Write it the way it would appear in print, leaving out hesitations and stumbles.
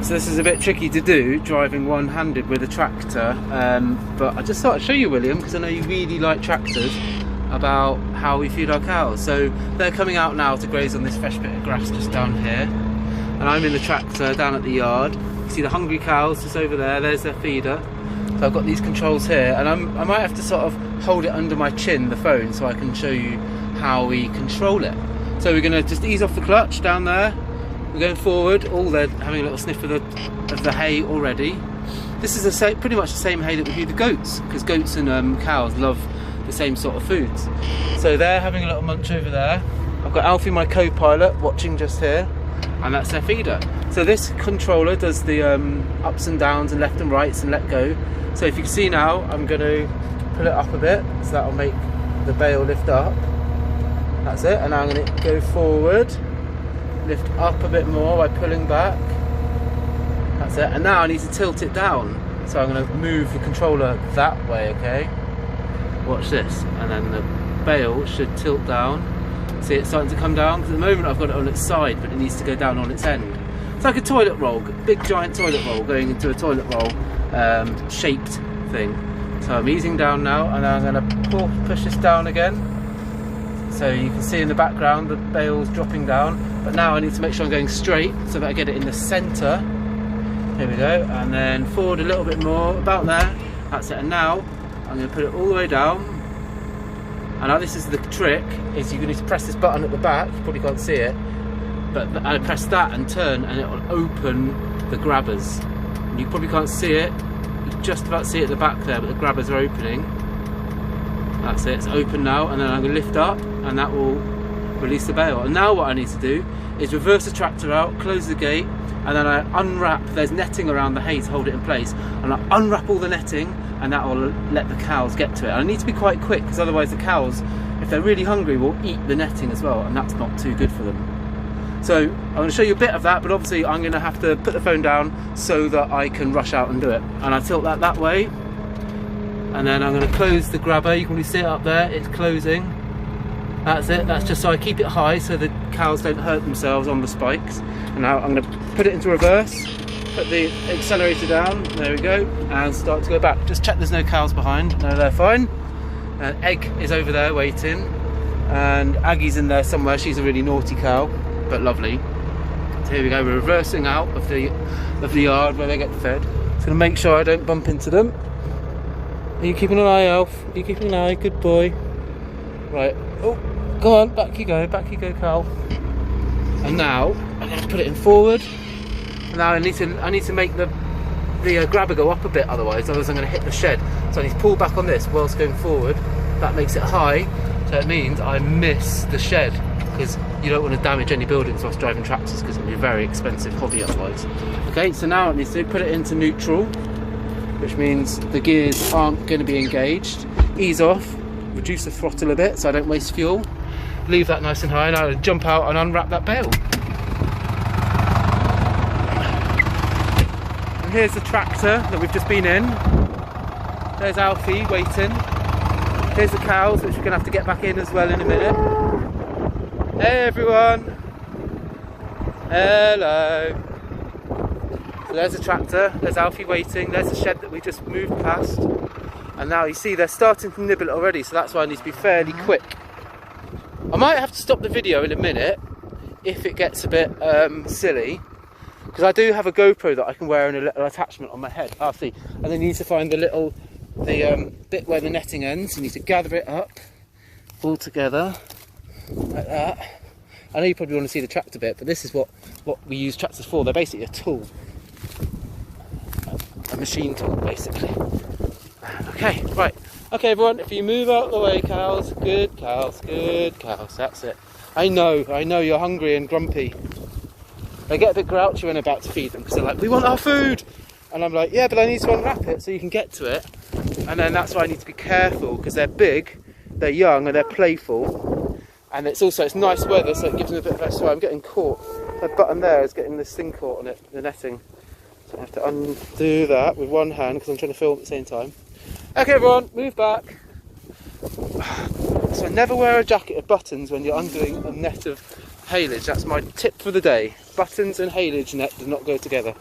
So this is a bit tricky to do, driving one-handed with a tractor, but I just thought I'd show you, William, because I know you really like tractors, about how we feed our cows. So they're coming out now to graze on this fresh bit of grass just down here, and I'm in the tractor down at the yard. You see the hungry cows just over there, there's their feeder. So I've got these controls here, and I might have to sort of hold it under my chin, the phone, so I can show you how we control it. So we're going to just ease off the clutch down there. We're going forward. Oh, they're having a little sniff of the hay already. This is pretty much the same hay that we feed the goats, because goats and cows love the same sort of foods. So they're having a little munch over there. I've got Alfie, my co-pilot, watching just here, and that's their feeder. So this controller does the ups and downs and left and rights and let go. So if you can see now, I'm going to pull it up a bit, so that'll make the bale lift up. That's it, and now I'm going to go forward, lift up a bit more by pulling back. That's it, and now I need to tilt it down. So I'm going to move the controller that way, okay? Watch this, and then the bale should tilt down. See, it's starting to come down, because at the moment I've got it on its side, but it needs to go down on its end. It's like a toilet roll, big giant toilet roll going into a toilet roll shaped thing. So I'm easing down now, and I'm going to push this down again. So you can see in the background the bale's dropping down, but now I need to make sure I'm going straight so that I get it in the centre. Here we go, and then forward a little bit more, about there. That's it, and now I'm going to put it all the way down. And now this is the trick, is you need to press this button at the back. You probably can't see it, but I press that and turn, and it will open the grabbers. And you probably can't see it, you can just about see it at the back there, but the grabbers are opening. That's it, it's open now, and then I'm going to lift up, and that will release the bale. And now what I need to do is reverse the tractor out, close the gate, and then I unwrap, there's netting around the hay to hold it in place, and I unwrap all the netting, and that will let the cows get to it. And I need to be quite quick, because otherwise the cows, if they're really hungry, will eat the netting as well, and that's not too good for them. So I'm going to show you a bit of that, but obviously I'm going to have to put the phone down so that I can rush out and do it. And I tilt that way, and then I'm going to close the grabber. You can really see it up there, it's closing. That's it, that's just so I keep it high so the cows don't hurt themselves on the spikes. And now I'm going to put it into reverse, put the accelerator down, there we go, and start to go back. Just check there's no cows behind. No, they're fine. Egg is over there waiting, and Aggie's in there somewhere. She's a really naughty cow, but lovely. So here we go, we're reversing out of the yard where they get fed. Just going to make sure I don't bump into them. Are you keeping an eye, Alf? Are you keeping an eye? Good boy. Right, oh, go on, back you go, Cal. And now I'm going to put it in forward. And now I need to make the grabber go up a bit, otherwise I'm going to hit the shed. So I need to pull back on this whilst going forward. That makes it high, so it means I miss the shed, because you don't want to damage any buildings whilst driving tractors, because it'll be a very expensive hobby otherwise. Okay, so now I need to put it into neutral, which means the gears aren't going to be engaged. Ease off, reduce the throttle a bit so I don't waste fuel. Leave that nice and high, and I'll jump out and unwrap that bale. And here's the tractor that we've just been in. There's Alfie waiting. Here's the cows, which we're going to have to get back in as well in a minute. Hey everyone! Hello! So there's the tractor, there's Alfie waiting, there's the shed that we just moved past. And now you see they're starting to nibble it already, so that's why I need to be fairly quick. I might have to stop the video in a minute if it gets a bit silly, because I do have a GoPro that I can wear in a little attachment on my head. Ah, see, and then you need to find the bit where the netting ends. You need to gather it up all together like that. I know you probably want to see the tractor bit, but this is what we use tractors for. They're basically a tool, a machine tool basically. Okay, right. Okay everyone, if you move out of the way, cows, good cows, that's it. I know you're hungry and grumpy. They get a bit grouchy when I'm about to feed them, because they're like, we want our food! And I'm like, yeah, but I need to unwrap it so you can get to it. And then that's why I need to be careful, because they're big, they're young, and they're playful. And it's nice weather, so it gives them a bit of extra. I'm getting caught. That button there is getting this thing caught on it, the netting. So I have to undo that with one hand, because I'm trying to film at the same time. Okay everyone, move back. So never wear a jacket of buttons when you're undoing a net of haylage. That's my tip for the day. Buttons and haylage net do not go together.